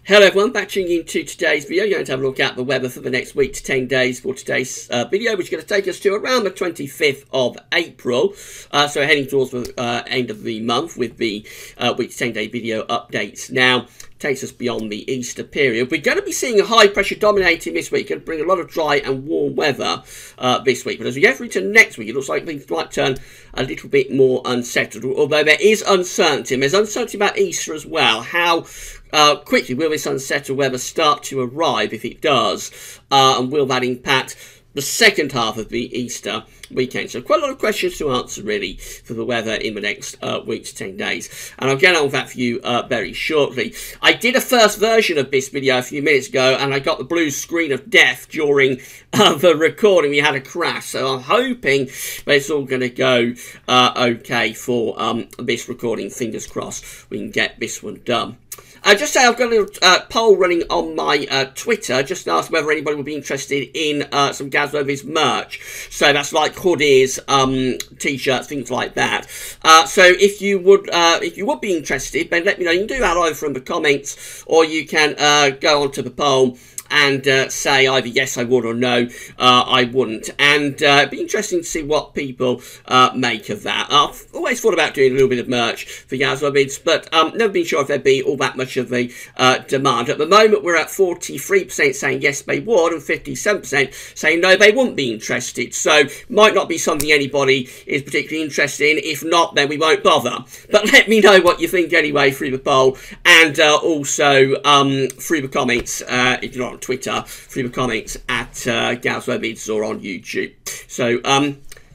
Hello everyone, back tuning into today's video. You're going to have a look at the weather for the next week to 10 days for today's video, which is going to take us to around the 25th of April. So we're heading towards the end of the month with the week to 10 day video updates. Now, takes us beyond the Easter period. We're going to be seeing a high pressure dominating this week. Going to bring a lot of dry and warm weather this week. But as we get through to next week, it looks like things might turn a little bit more unsettled. Although there is uncertainty. And there's uncertainty about Easter as well. How quickly will this unsettled weather start to arrive if it does? And will that impact the second half of the Easter weekend? So quite a lot of questions to answer really for the weather in the next week to 10 days. And I'll get on with that for you very shortly. I did a first version of this video a few minutes ago and I got the blue screen of death during the recording. We had a crash. So I'm hoping that it's all going to go okay for this recording. Fingers crossed we can get this one done. Just say I've got a little poll running on my Twitter. Just asked whether anybody would be interested in some Gazwovi's merch. So that's like hoodies, t-shirts, things like that. So if you would be interested, then let me know. You can do that either from the comments, or you can go onto the poll and say either yes I would or no I wouldn't, and it'd be interesting to see what people make of that. I've always thought about doing a little bit of merch for Gazwovids, but never been sure if there'd be all that much of the demand. At the moment we're at 43% saying yes they would and 57% saying no they wouldn't be interested, so might not be something anybody is particularly interested in. If not, then we won't bother. But let me know what you think anyway through the poll, and also through the comments if you're on Twitter, through the comments at Gazwovids or on YouTube. So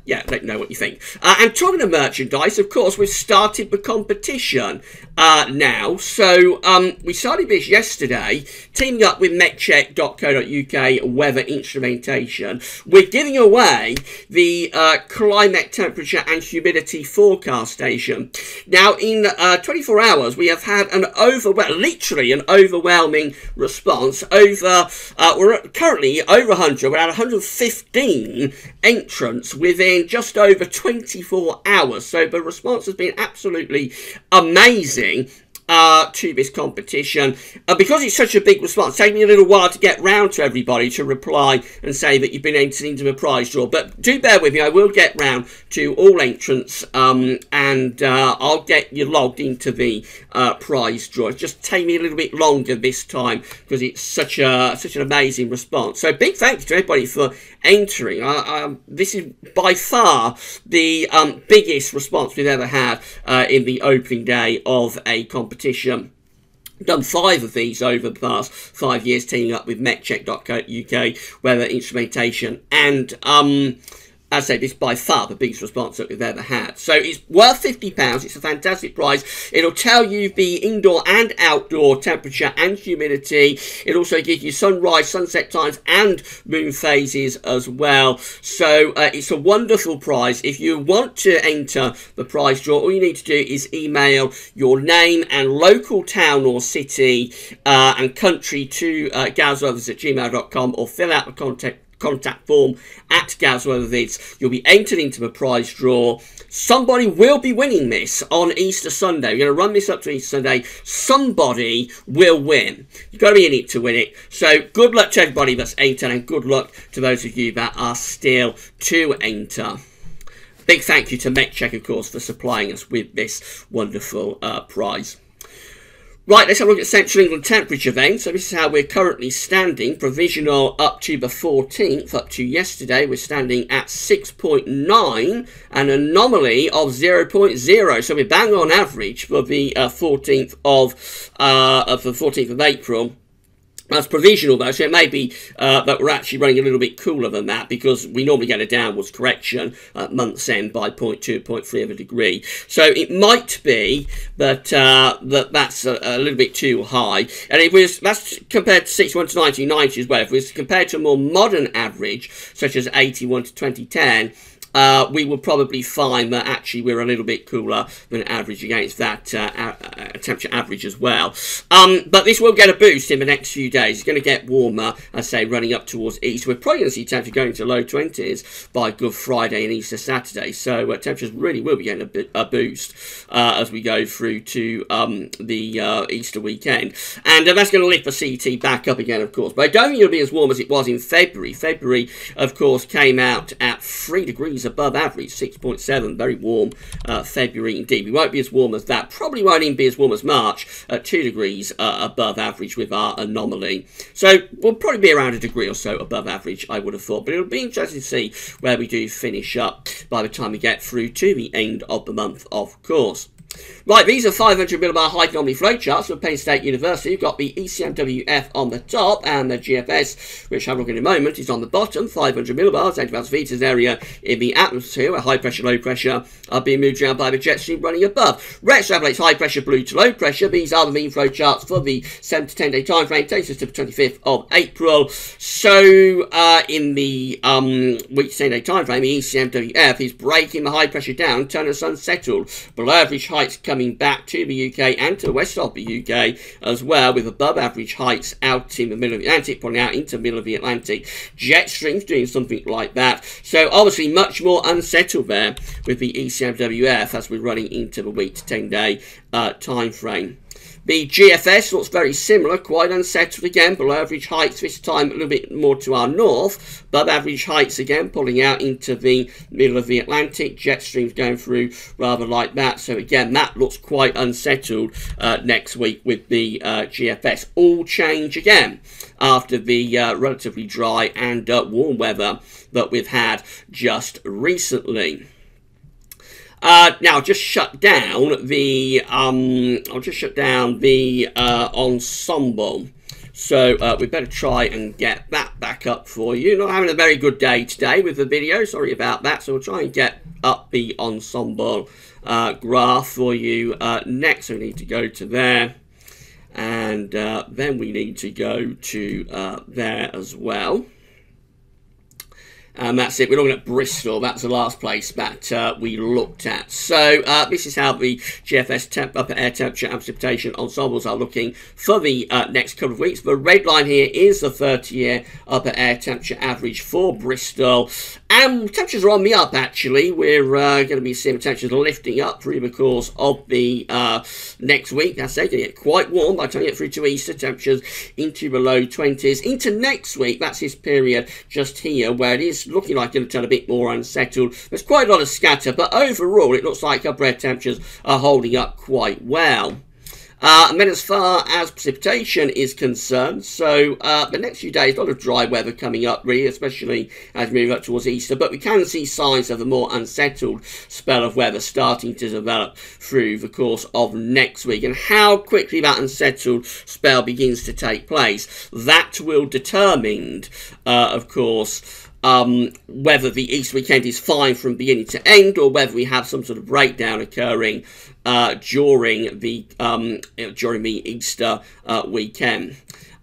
yeah, let me know what you think. And talking of merchandise, of course, we've started the competition now. So we started this yesterday, teaming up with metcheck.co.uk weather instrumentation. We're giving away the climate temperature and humidity forecast station. Now, in 24 hours, we have had literally an overwhelming response. We're currently over 100. We're at 115 entrants within just over 24 hours. So the response has been absolutely amazing to this competition. Because it's such a big response, it's taken me a little while to get round to everybody to reply and say that you've been entered into a prize draw. But do bear with me, I will get round to all entrants and I'll get you logged into the prize draw. It's just taken me a little bit longer this time because it's such an amazing response. So big thanks to everybody for entering. This is by far the biggest response we've ever had in the opening day of a competition. Done 5 of these over the past 5 years, teaming up with metcheck.co.uk weather instrumentation, and as I said, this is by far the biggest response that we've ever had. So it's worth £50. It's a fantastic prize. It'll tell you the indoor and outdoor temperature and humidity. It also gives you sunrise, sunset times and moon phases as well. So it's a wonderful prize. If you want to enter the prize draw, all you need to do is email your name and local town or city and country to gazwovids@gmail.com, or fill out the contact form at Gazwovids. You'll be entered into the prize draw. Somebody will be winning this on Easter Sunday. We're going to run this up to Easter Sunday. Somebody will win. You've got to be in it to win it. So good luck to everybody that's entered, and good luck to those of you that are still to enter. Big thank you to MetCheck, of course, for supplying us with this wonderful prize. Right, let's have a look at Central England temperature then. So this is how we're currently standing. Provisional up to the 14th, up to yesterday, we're standing at 6.9, an anomaly of 0.0. So we're bang on average for the 14th of April. That's provisional though, so it may be that we're actually running a little bit cooler than that, because we normally get a downwards correction at month's end by 0.2, 0.3 of a degree. So it might be that that's a little bit too high. And that's compared to 61 to 1990 as well. If it was compared to a more modern average, such as 81 to 2010, we will probably find that actually we're a little bit cooler than average against that temperature average as well. But this will get a boost in the next few days. It's going to get warmer, I say, running up towards Easter. We're probably going to see temperatures going to low 20s by Good Friday and Easter Saturday. So temperatures really will be getting a boost as we go through to the Easter weekend. And that's going to lift the CT back up again, of course. But I don't think it'll be as warm as it was in February. February, of course, came out at 3 degrees above average, 6.7, very warm February indeed. We won't be as warm as that. Probably won't even be as warm as March, at 2 degrees above average with our anomaly. So we'll probably be around a degree or so above average, I would have thought. But it'll be interesting to see where we do finish up by the time we get through to the end of the month, of course. Right, these are 500 millibar height anomaly flowcharts from Penn State University. You've got the ECMWF on the top and the GFS, which I'll look at in a moment, is on the bottom. 500 millibars, 80,000 meters area in the atmosphere, where high pressure, low pressure are being moved around by the jet stream running above. Red extrapolates high pressure, blue to low pressure. These are the mean flow charts for the 7 to 10 day time frame. Takes us to the 25th of April. So in the week to 10 day time frame, the ECMWF is breaking the high pressure down, turning us unsettled. Below average heights coming back to the UK and to the west of the UK as well, with above average heights out in the middle of the Atlantic, pulling out into the middle of the Atlantic. Jet streams doing something like that. So obviously much more unsettled there with the ECMWF as we're running into the week to 10 day time frame. The GFS looks very similar, quite unsettled again, below average heights, this time a little bit more to our north. Above average heights again, pulling out into the middle of the Atlantic. Jet streams going through rather like that. So again, that looks quite unsettled next week with the GFS. All change again after the relatively dry and warm weather that we've had just recently. Now I'll just shut down the ensemble. So we better try and get that back up for you. Not having a very good day today with the video. Sorry about that. So we'll try and get up the ensemble graph for you next. So we need to go to there, and then we need to go to there as well. And that's it. We're looking at Bristol. That's the last place that we looked at. So this is how the GFS upper air temperature and precipitation ensembles are looking for the next couple of weeks. The red line here is the 30-year upper air temperature average for Bristol. And temperatures are on the up, actually. We're going to be seeing temperatures lifting up through the course of the next week. That's going to get quite warm by the time you get through to Easter. Temperatures into the low 20s. Into next week, that's this period just here, where it is looking like it's going to turn a bit more unsettled. There's quite a lot of scatter, but overall, it looks like upper air temperatures are holding up quite well. And then as far as precipitation is concerned, so the next few days, a lot of dry weather coming up, really, especially as we move up towards Easter. But we can see signs of a more unsettled spell of weather starting to develop through the course of next week. And how quickly that unsettled spell begins to take place, that will determine, of course, whether the Easter weekend is fine from beginning to end, or whether we have some sort of breakdown occurring during the Easter weekend.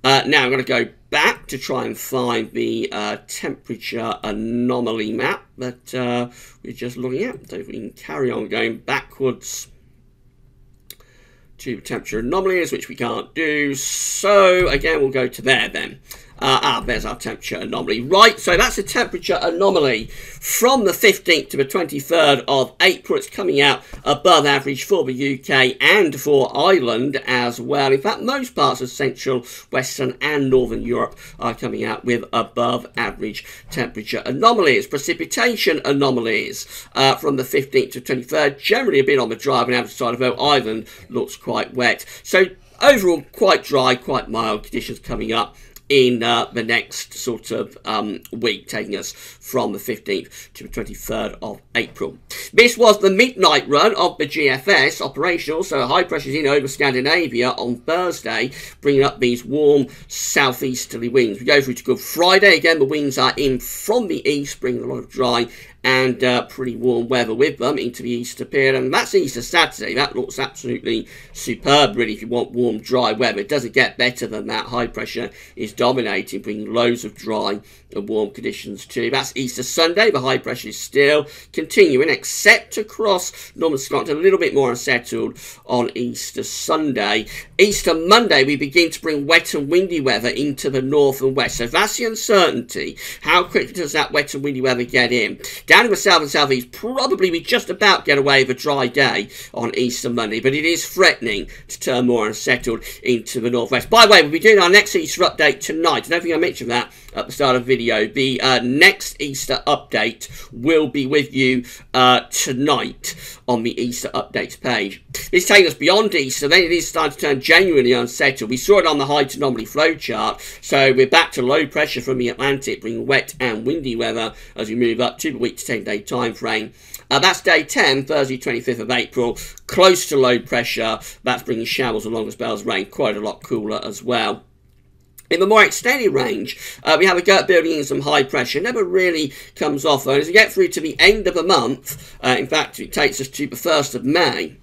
Now I'm going to go back to try and find the temperature anomaly map that we're just looking at. So if we can carry on going backwards to temperature anomalies, which we can't do. So again, we'll go to there then. There's our temperature anomaly. Right, so that's a temperature anomaly from the 15th to the 23rd of April. It's coming out above average for the UK and for Ireland as well. In fact, most parts of Central, Western and Northern Europe are coming out with above average temperature anomalies. Precipitation anomalies from the 15th to 23rd, generally a bit on the dry and average side, although Ireland looks quite wet. So overall, quite dry, quite mild conditions coming up in the next sort of week, taking us from the 15th to the 23rd of April. This was the midnight run of the GFS operational, so high pressures in over Scandinavia on Thursday, bringing up these warm southeasterly winds. We go through to Good Friday. Again, the winds are in from the east, bringing a lot of dry and pretty warm weather with them into the Easter period. And that's Easter Saturday. That looks absolutely superb, really, if you want warm, dry weather. It doesn't get better than that. High pressure is dominating, bringing loads of dry and warm conditions too. That's Easter Sunday. The high pressure is still continuing, except across Northern Scotland, a little bit more unsettled on Easter Sunday. Easter Monday, we begin to bring wet and windy weather into the north and west. So that's the uncertainty. How quickly does that wet and windy weather get in? Down in the south and southeast, probably we just about get away with a dry day on Easter Monday, but it is threatening to turn more unsettled into the northwest. By the way, we'll be doing our next Easter update tonight. I don't think I mentioned that at the start of the video. The next Easter update will be with you tonight on the Easter updates page. This takes us beyond Easter, then it is starting to turn genuinely unsettled. We saw it on the height anomaly flow chart, so we're back to low pressure from the Atlantic, bringing wet and windy weather as we move up to the week to 10-day time frame. That's day 10, Thursday 25th of April, close to low pressure. That's bringing showers along as spells of rain, quite a lot cooler as well. In the more extended range, we have a gut building in some high pressure. Never really comes off, though. As we get through to the end of the month, in fact, it takes us to the 1st of May.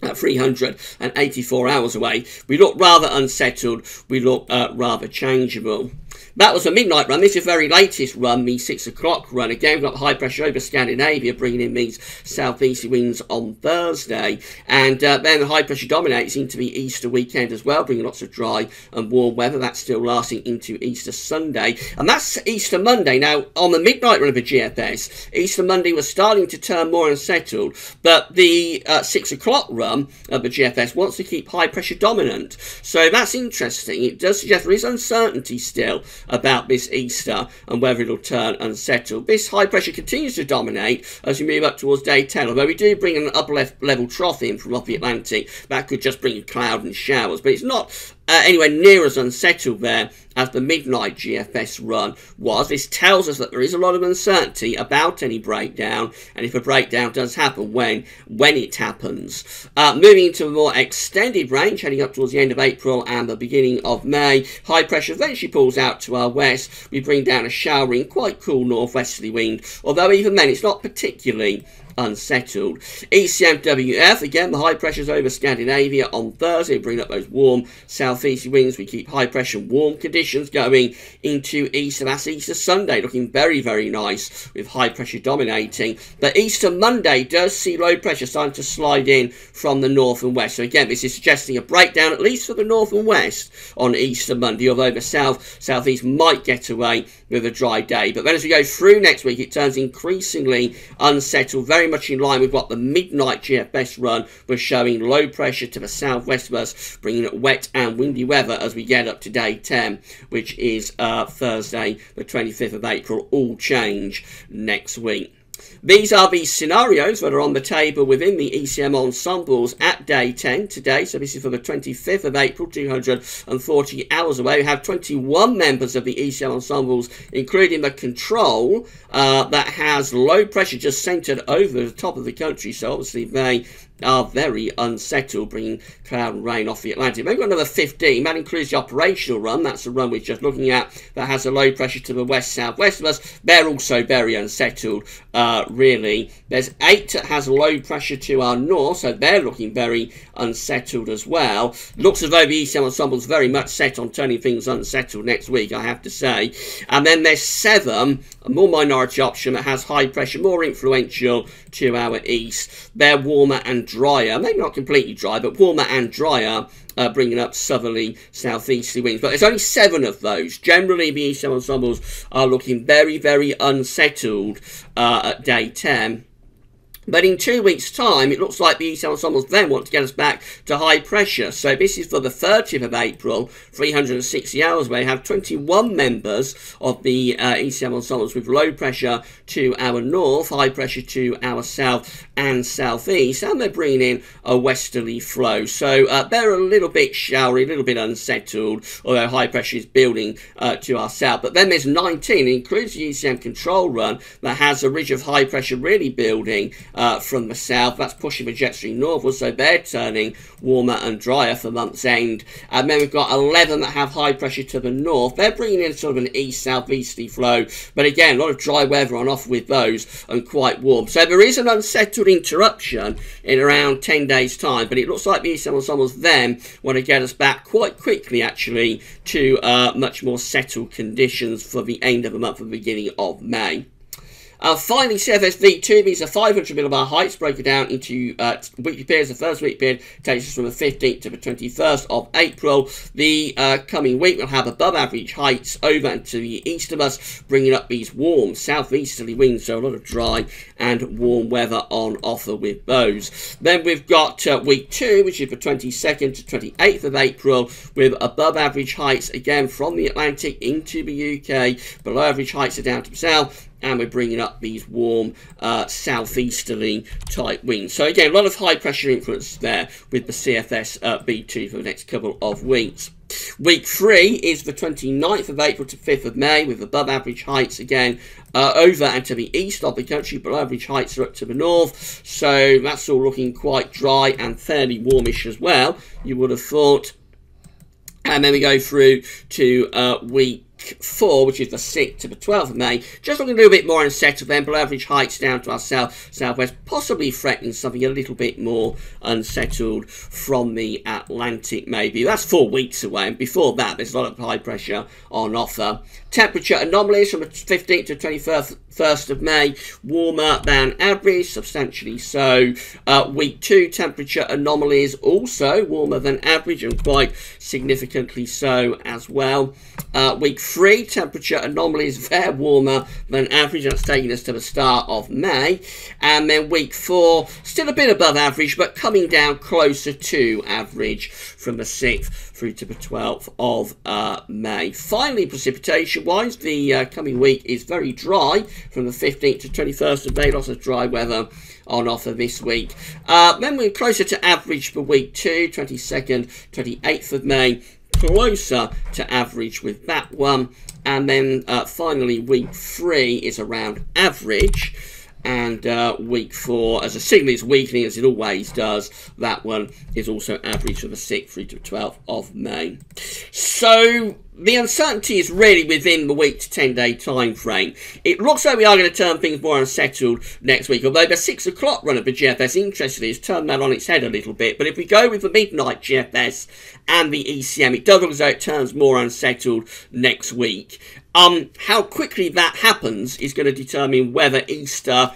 384 hours away. We look rather unsettled. We look rather changeable. That was a midnight run. This is the very latest run, the 6 o'clock run. Again, we've got high pressure over Scandinavia, bringing in these southeasterly winds on Thursday. And then the high pressure dominates into the Easter weekend as well, bringing lots of dry and warm weather. That's still lasting into Easter Sunday. And that's Easter Monday. Now, on the midnight run of the GFS, Easter Monday was starting to turn more unsettled. But the 6 o'clock run of the GFS wants to keep high pressure dominant. So that's interesting. It does suggest there is uncertainty still about this Easter and whether it'll turn unsettled. This high pressure continues to dominate as we move up towards day 10, although we do bring an upper level trough in from off the Atlantic. That could just bring cloud and showers, but it's not anywhere near as unsettled there as the midnight GFS run was. This tells us that there is a lot of uncertainty about any breakdown, and if a breakdown does happen, when it happens. Moving into a more extended range, heading up towards the end of April and the beginning of May, high pressure eventually pulls out to our west. We bring down a showering, quite cool northwesterly wind, although even then it's not particularly unsettled. ECMWF, again, the high pressures over Scandinavia on Thursday, bring up those warm southeasterly winds. We keep high pressure and warm conditions going into Easter. That's Easter Sunday, looking very, very nice with high pressure dominating. But Easter Monday does see low pressure starting to slide in from the north and west. So again, this is suggesting a breakdown, at least for the north and west, on Easter Monday, although the southeast might get away with a dry day. But then as we go through next week, it turns increasingly unsettled, very much in line with what the midnight GFS run was showing. Low pressure to the southwest of us, bringing wet and windy weather as we get up to day 10, which is Thursday the 25th of April. All change next week. These are the scenarios that are on the table within the ECM ensembles at day 10 today. So this is for the 25th of April, 240 hours away. We have 21 members of the ECM ensembles, including the control that has low pressure just centred over the top of the country. So obviously they are very unsettled, bringing cloud and rain off the Atlantic. We've got another 15. That includes the operational run. That's the run we're just looking at. That has a low pressure to the west-southwest of us. They're also very unsettled, really. There's 8 that has low pressure to our north, so they're looking very unsettled as well. Looks as though the ECM ensemble is very much set on turning things unsettled next week, I have to say. And then there's 7, a more minority option that has high pressure, more influential to our east. They're warmer and drier, maybe not completely dry, but warmer and drier, bringing up southerly, southeasterly winds. But there's only 7 of those. Generally, the ECM ensembles are looking very, very unsettled at day 10. But in 2 weeks' time, it looks like the ECM ensembles then want to get us back to high pressure. So this is for the 30th of April, 360 hours away. We have 21 members of the ECM ensembles with low pressure to our north, high pressure to our south and southeast, and they're bringing in a westerly flow. So they're a little bit showery, a little bit unsettled, although high pressure is building to our south. But then there's 19, it includes the ECM control run that has a ridge of high pressure really building from the south. That's pushing the jet stream northwards, so they're turning warmer and drier for month's end. And then we've got 11 that have high pressure to the north. They're bringing in sort of an east-southeasterly flow, but again, a lot of dry weather on offer with those and quite warm. So there is an unsettled interruption in around 10 days' time, but it looks like the ECMOs then want to get us back quite quickly, actually, to much more settled conditions for the end of the month and beginning of May. Finally, CFS-V2, these are 500 millibar heights broken down into weekly periods. The first week period takes us from the 15th to the 21st of April. The coming week will have above average heights over and to the east of us, bringing up these warm southeasterly winds, so a lot of dry and warm weather on offer with those. Then we've got week 2, which is the 22nd to 28th of April, with above average heights again from the Atlantic into the UK. Below average heights are down to the south, and we're bringing up these warm southeasterly type winds. So again, a lot of high pressure influence there with the CFS V2 for the next couple of weeks. Week 3 is the 29th of April to 5th of May, with above average heights again over and to the east of the country. Below average heights are up to the north, so that's all looking quite dry and fairly warmish as well, you would have thought. And then we go through to week 4, which is the 6th to the 12th of May, just looking a little bit more unsettled then, below average heights down to our southwest, possibly threatening something a little bit more unsettled from the Atlantic maybe. That's 4 weeks away, and before that there's a lot of high pressure on offer. Temperature anomalies from the 15th to 21st of May, warmer than average, substantially so. Week 2, temperature anomalies also warmer than average and quite significantly so as well. Week 3, temperature anomalies very warmer than average, that's taking us to the start of May. And then week 4, still a bit above average, but coming down closer to average from the 6th through to the 12th of May. Finally, precipitation-wise, the coming week is very dry from the 15th to 21st of May, lots of dry weather on offer this week. Then we're closer to average for week 2, 22nd, 28th of May, closer to average with that one. And then finally week 3 is around average, and week 4, as the signal is weakening as it always does, that one is also average for the 6th through to 12th of May. So the uncertainty is really within the week to 10-day time frame. It looks like we are going to turn things more unsettled next week, although the 6 o'clock run of the GFS, interestingly, has turned that on its head a little bit. But if we go with the midnight GFS and the ECM, it does look as though it turns more unsettled next week. How quickly that happens is going to determine whether Easter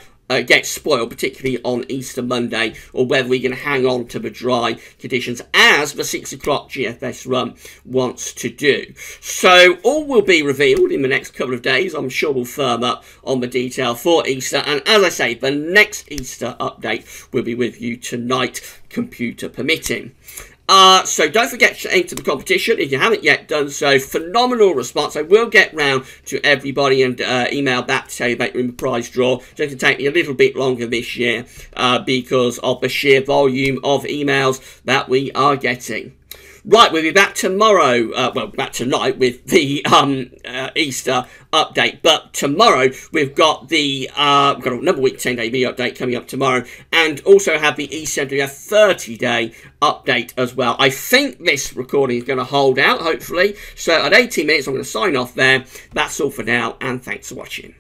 gets spoiled, particularly on Easter Monday, or whether we can hang on to the dry conditions as the 6 o'clock GFS run wants to do. So all will be revealed in the next couple of days. I'm sure we'll firm up on the detail for Easter, and as I say, the next Easter update will be with you tonight, computer permitting. So don't forget to enter the competition if you haven't yet done so. Phenomenal response. I will get round to everybody and email back to tell you about your prize draw. It's going to take me a little bit longer this year because of the sheer volume of emails that we are getting. Right, we'll be back tomorrow, well, back tonight with the Easter update. But tomorrow we've got the we've got another week 10-day video update coming up tomorrow, and also have the ECMWF 30-day update as well. I think this recording is going to hold out, hopefully. So at 18 minutes, I'm going to sign off there. That's all for now, and thanks for watching.